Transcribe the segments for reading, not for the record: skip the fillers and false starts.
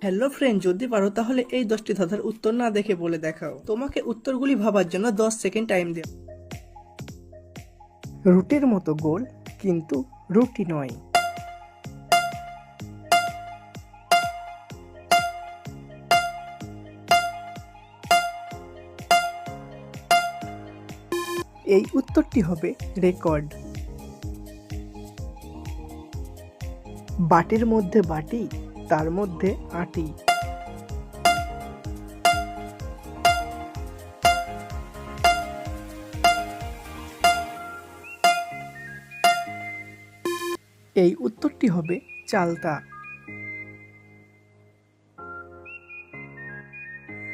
Hello friend, যদি পারো তাহলে এই 10টি ধাঁধার উত্তর না দেখে বলে দেখাও। তোমাকে উত্তরগুলি ভাবার জন্য 10 সেকেন্ড টাইম দেও। রুটির মতো গোল কিন্তু রুটি নয়। এই উত্তরটি হবে রেকর্ড। বাটির মধ্যে বাটি, তার মধ্যে আটি। এই উত্তরটি হবে চালতা।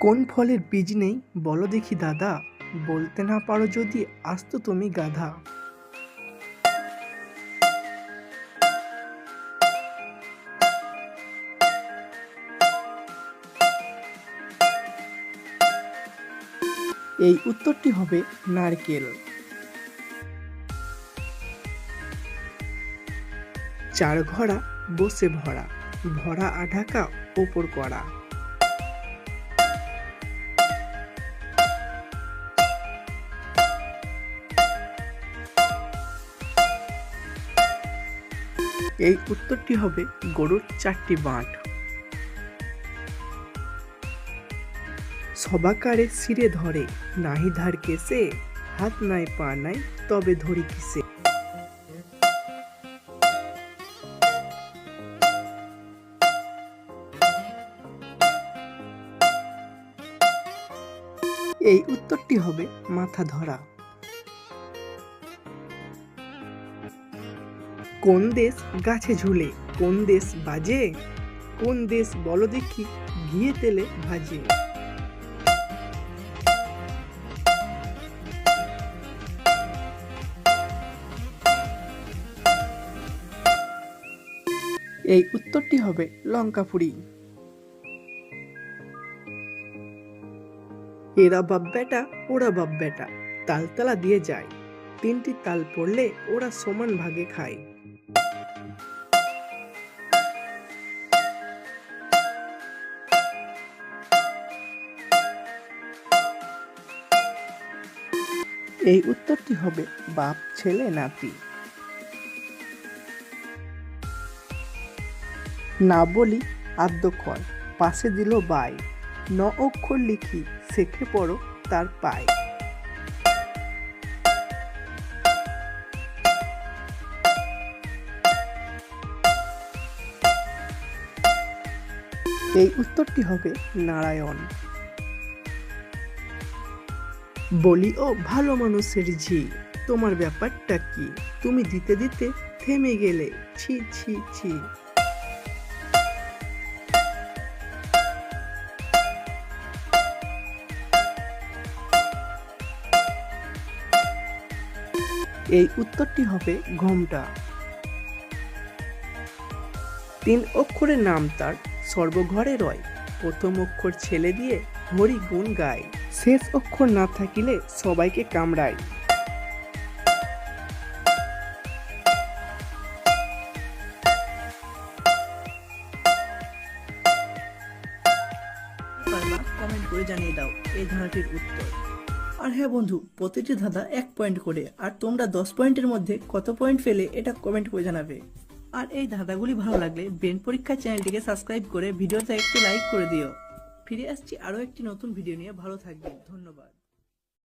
কোন ফলের বীজ নেই বলো দেখি দাদা, বলতে না পারো যদি আস্ত তুমি গাধা। এই উত্তরটি হবে নারকেল। চার ঘোড়া বসে ভরা, ভরা আঢাকা ওপর করা। এই উত্তরটি হবে গরুর 4টি বাঁট। সবাকারে সিরে ধরে, নাহি ধার কেসে, হাত নাই পা নাই তবে ধরি কিসে। এই উত্তরটি হবে মাথা ধরা। কোন দেশ গাছে ঝুলে, কোন দেশ বাজে, কোন দেশ বলো দেখি ঘিয়ে তেলে ভাজে। এই উত্তরটি হবে লঙ্কাপুরি। এরা বাপ বেটা ওরা বাপ বেটা, তালতলা দিয়ে যায়, 3টি তাল পড়লে ওরা সমান ভাগে খায়। এই উত্তরটি হবে বাপ ছেলে নাতি। না বলি আদ্যক্ষর, পাশে দিল বাই, 9 অক্ষর লিখি শেখে পড়ো তার পায়। এই উত্তরটি হবে নারায়ণ। বলি ও ভালো মানুষের ঝি, তোমার ব্যাপারটা কি, তুমি দিতে দিতে থেমে গেলে, ছি ছি ছি। এই উত্তরটি হবে ঘোমটা। 3 অক্ষরের নাম তার, সর্বঘরে রয়, প্রথম অক্ষর ছেলে দিয়ে হরি গুণ গায়, শেষ অক্ষর না থাকিলে সবাইকে কামড়ায়। কমেন্ট করে জানিয়ে দাও এই ধাঁধাটির উত্তর। আর হ্যাঁ বন্ধু, প্রতিটি ধাঁধা 1 পয়েন্ট করে, আর তোমরা 10 পয়েন্টের মধ্যে কত পয়েন্ট পেলে এটা কমেন্ট করে জানাবে। আর এই ধাঁধাগুলি ভালো লাগলে ব্রেন পরীক্ষা চ্যানেলটিকে সাবস্ক্রাইব করে ভিডিওতে একটি লাইক করে দিও। ফিরে আসছি আরও একটি নতুন ভিডিও নিয়ে, ভালো থাকবেন, ধন্যবাদ।